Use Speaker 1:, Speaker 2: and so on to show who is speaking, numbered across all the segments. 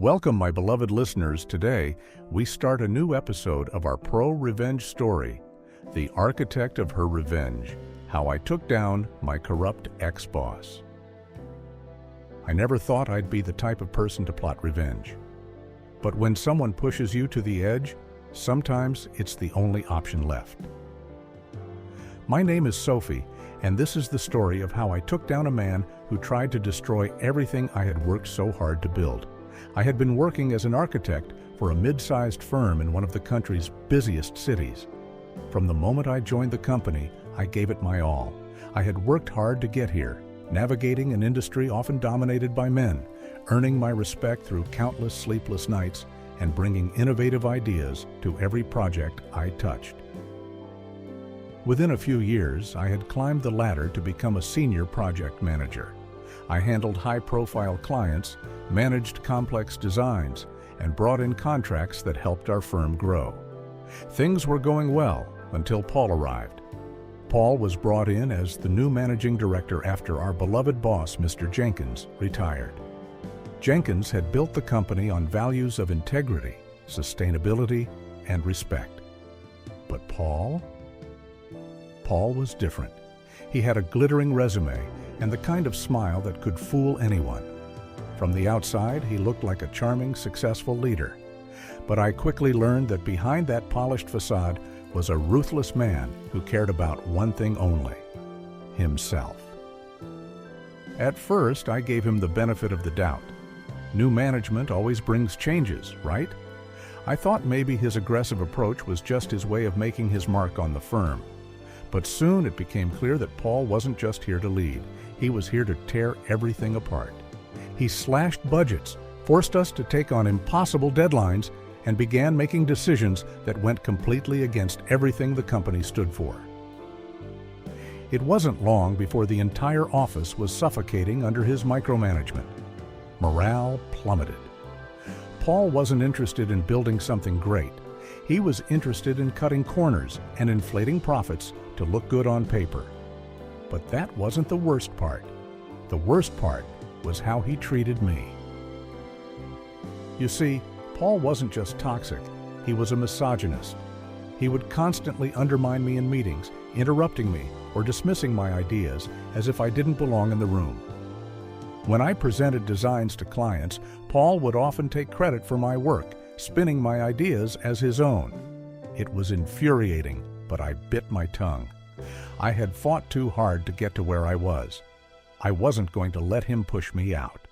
Speaker 1: Welcome, my beloved listeners. Today, we start a new episode of our ProRevenge story, The Architect of Her Revenge, How I Took Down My Corrupt Ex-Boss. I never thought I'd be the type of person to plot revenge. But when someone pushes you to the edge, sometimes it's the only option left. My name is Sophie, and this is the story of how I took down a man who tried to destroy everything I had worked so hard to build. I had been working as an architect for a mid-sized firm in one of the country's busiest cities. From the moment I joined the company, I gave it my all. I had worked hard to get here, navigating an industry often dominated by men, earning my respect through countless sleepless nights, and bringing innovative ideas to every project I touched. Within a few years, I had climbed the ladder to become a senior project manager. I handled high-profile clients, managed complex designs, and brought in contracts that helped our firm grow. Things were going well until Paul arrived. Paul was brought in as the new managing director after our beloved boss, Mr. Jenkins, retired. Jenkins had built the company on values of integrity, sustainability, and respect. But Paul was different. He had a glittering resume and the kind of smile that could fool anyone. From the outside, he looked like a charming, successful leader. But I quickly learned that behind that polished facade was a ruthless man who cared about one thing only: himself. At first, I gave him the benefit of the doubt. New management always brings changes, right? I thought maybe his aggressive approach was just his way of making his mark on the firm. But soon it became clear that Paul wasn't just here to lead. He was here to tear everything apart. He slashed budgets, forced us to take on impossible deadlines, and began making decisions that went completely against everything the company stood for. It wasn't long before the entire office was suffocating under his micromanagement. Morale plummeted. Paul wasn't interested in building something great. He was interested in cutting corners and inflating profits to look good on paper. But that wasn't the worst part. The worst part was how he treated me. You see, Paul wasn't just toxic, he was a misogynist. He would constantly undermine me in meetings, interrupting me or dismissing my ideas as if I didn't belong in the room. When I presented designs to clients, Paul would often take credit for my work, spinning my ideas as his own. It was infuriating, but I bit my tongue. I had fought too hard to get to where I was. I wasn't going to let him push me out.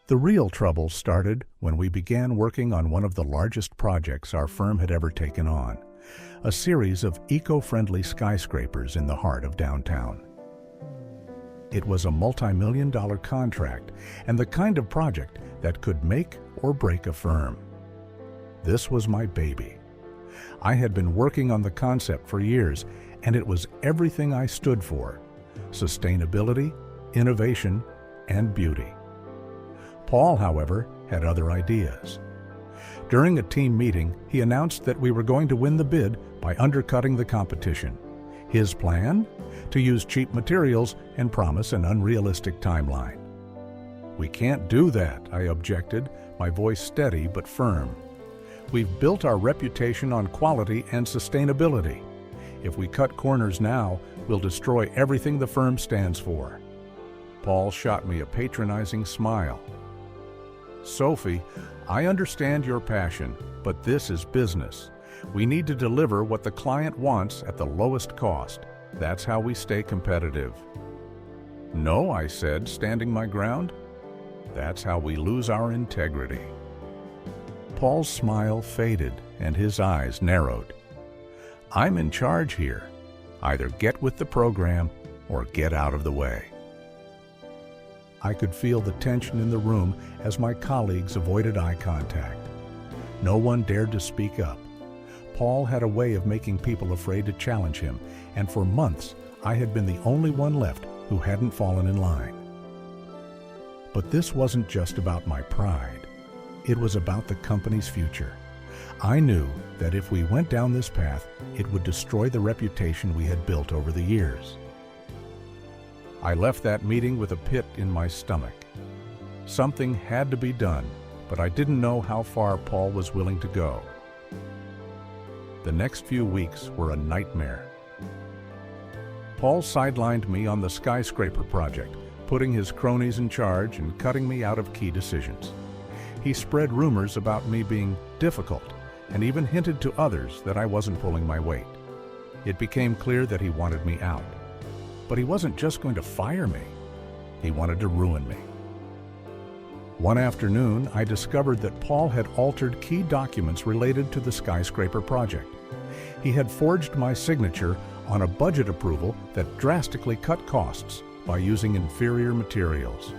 Speaker 1: The real trouble started when we began working on one of the largest projects our firm had ever taken on, a series of eco-friendly skyscrapers in the heart of downtown. It was a multi-million-dollar contract and the kind of project that could make or break a firm. This was my baby. I had been working on the concept for years, and it was everything I stood for: sustainability, innovation, and beauty. Paul, however, had other ideas. During a team meeting, he announced that we were going to win the bid by undercutting the competition. His plan? To use cheap materials and promise an unrealistic timeline. "We can't do that," I objected, my voice steady but firm. "We've built our reputation on quality and sustainability. If we cut corners now, we'll destroy everything the firm stands for." Paul shot me a patronizing smile. "Sophie, I understand your passion, but this is business. We need to deliver what the client wants at the lowest cost. That's how we stay competitive." "No," I said, standing my ground. "That's how we lose our integrity." Paul's smile faded and his eyes narrowed. "I'm in charge here. Either get with the program or get out of the way." I could feel the tension in the room as my colleagues avoided eye contact. No one dared to speak up. Paul had a way of making people afraid to challenge him, and for months I had been the only one left who hadn't fallen in line. But this wasn't just about my pride. It was about the company's future. I knew that if we went down this path, it would destroy the reputation we had built over the years. I left that meeting with a pit in my stomach. Something had to be done, but I didn't know how far Paul was willing to go. The next few weeks were a nightmare. Paul sidelined me on the skyscraper project, putting his cronies in charge and cutting me out of key decisions. He spread rumors about me being difficult and even hinted to others that I wasn't pulling my weight. It became clear that he wanted me out. But he wasn't just going to fire me. He wanted to ruin me. One afternoon, I discovered that Paul had altered key documents related to the skyscraper project. He had forged my signature on a budget approval that drastically cut costs by using inferior materials.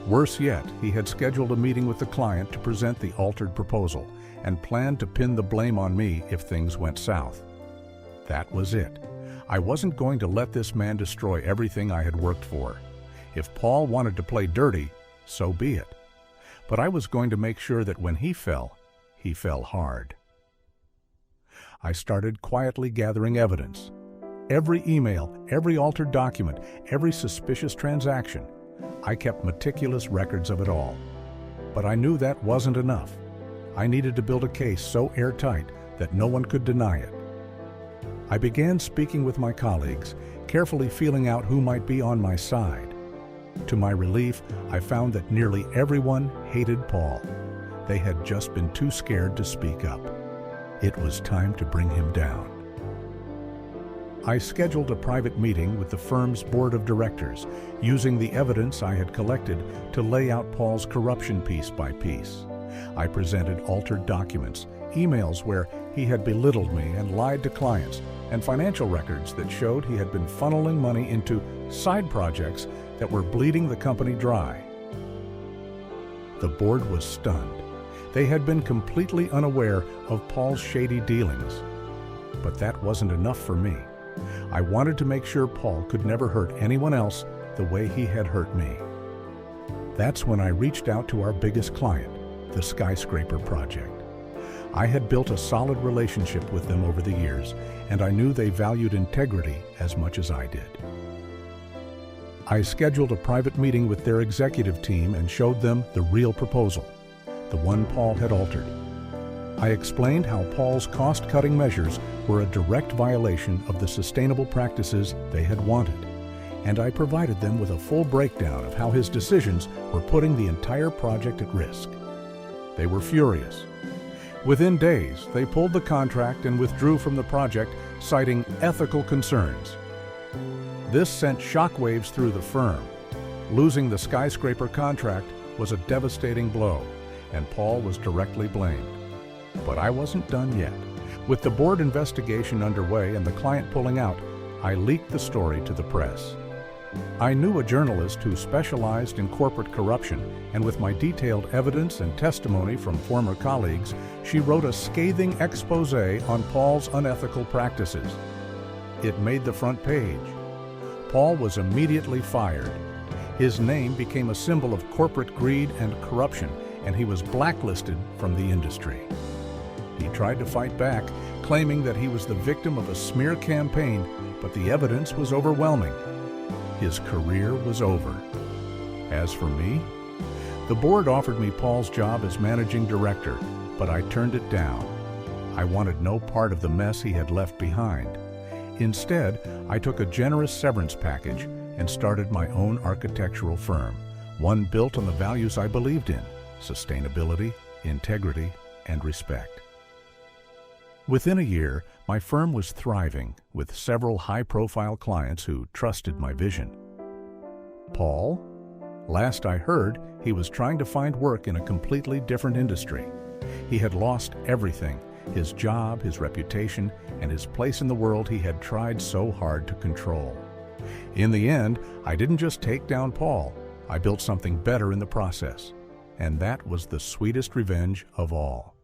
Speaker 1: Worse yet, he had scheduled a meeting with the client to present the altered proposal and planned to pin the blame on me if things went south. That was it. I wasn't going to let this man destroy everything I had worked for. If Paul wanted to play dirty, so be it. But I was going to make sure that when he fell hard. I started quietly gathering evidence. Every email, every altered document, every suspicious transaction. I kept meticulous records of it all. But I knew that wasn't enough. I needed to build a case so airtight that no one could deny it. I began speaking with my colleagues, carefully feeling out who might be on my side. To my relief, I found that nearly everyone hated Paul. They had just been too scared to speak up. It was time to bring him down. I scheduled a private meeting with the firm's board of directors, using the evidence I had collected to lay out Paul's corruption piece by piece. I presented altered documents, emails where he had belittled me and lied to clients, and financial records that showed he had been funneling money into side projects that were bleeding the company dry. The board was stunned. They had been completely unaware of Paul's shady dealings. But that wasn't enough for me. I wanted to make sure Paul could never hurt anyone else the way he had hurt me. That's when I reached out to our biggest client, the skyscraper project. I had built a solid relationship with them over the years, and I knew they valued integrity as much as I did. I scheduled a private meeting with their executive team and showed them the real proposal, the one Paul had altered. I explained how Paul's cost-cutting measures were a direct violation of the sustainable practices they had wanted, and I provided them with a full breakdown of how his decisions were putting the entire project at risk. They were furious. Within days, they pulled the contract and withdrew from the project, citing ethical concerns. This sent shockwaves through the firm. Losing the skyscraper contract was a devastating blow, and Paul was directly blamed. But I wasn't done yet. With the board investigation underway and the client pulling out, I leaked the story to the press. I knew a journalist who specialized in corporate corruption, and with my detailed evidence and testimony from former colleagues, she wrote a scathing expose on Paul's unethical practices. It made the front page. Paul was immediately fired. His name became a symbol of corporate greed and corruption, and he was blacklisted from the industry. He tried to fight back, claiming that he was the victim of a smear campaign, but the evidence was overwhelming. His career was over. As for me, the board offered me Paul's job as managing director, but I turned it down. I wanted no part of the mess he had left behind. Instead, I took a generous severance package and started my own architectural firm, one built on the values I believed in: sustainability, integrity, and respect. Within a year, my firm was thriving, with several high-profile clients who trusted my vision. Paul? Last I heard, he was trying to find work in a completely different industry. He had lost everything: his job, his reputation, and his place in the world he had tried so hard to control. In the end, I didn't just take down Paul, I built something better in the process. And that was the sweetest revenge of all.